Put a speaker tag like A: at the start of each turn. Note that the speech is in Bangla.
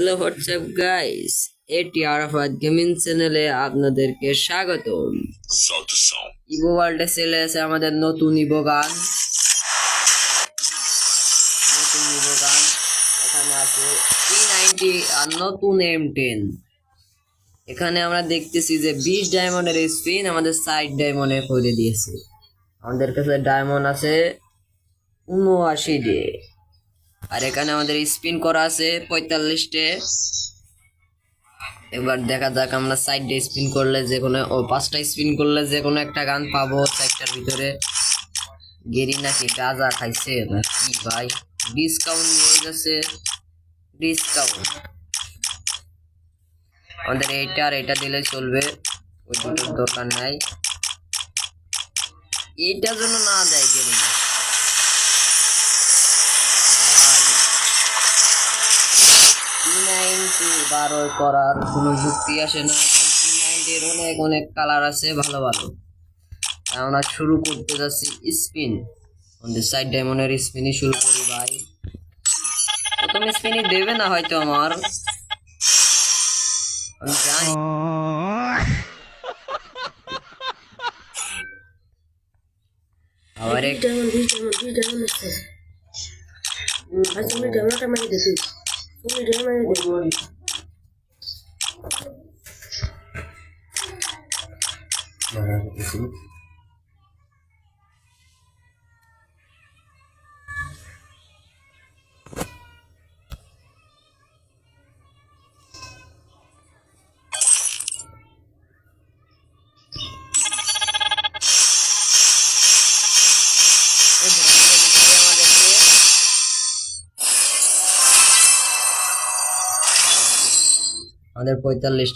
A: হ্যালো হোয়াটসঅ্যাপ গাইস, এটি আরাফাত গেমিং চ্যানেলে আপনাদেরকে স্বাগতম। ইভো ওয়ার্ল্ডে চলে আছে আমাদের নতুন ইভো গান। এখানে আছে P90 আর নতুন M10। এখানে আমরা দেখতেছি যে 20 ডায়মন্ডের স্পিন আমাদের 60 ডায়মন্ডে করে দিয়েছে। আমাদের কাছে ডায়মন্ড আছে 79 দিয়ে, আর এখানে আমাদের স্পিন করা আছে 45টে। এবার দেখা যাক আমরা 4টে স্পিন করলে যে কোনো 5টা স্পিন করলে যে কোনো একটা গান পাবো 4টার ভিতরে। গেরি নাকি গাঁজা খাইছে না কি ভাই? ডিসকাউন্ট নিয়ে যাচ্ছে, ডিসকাউন্ট। আমাদের এইটা আর এটা দিলে চলবে, ওই দুটোর দরকার নাই। এইটার জন্য না দেয় গেরি না। বারো করার কোনো যুক্তি আসে না। P90 অনেক অনেক কালার আছে, ভালো ভালো। আমরা শুরু করতে যাচ্ছি স্পিন। আমাদের 4 ডায়মন্ডের স্পিনই শুরু করি ভাই। প্রথম স্পিনই দেবে না হয়তো আমার, আমি জানি। আবার আমাদের 45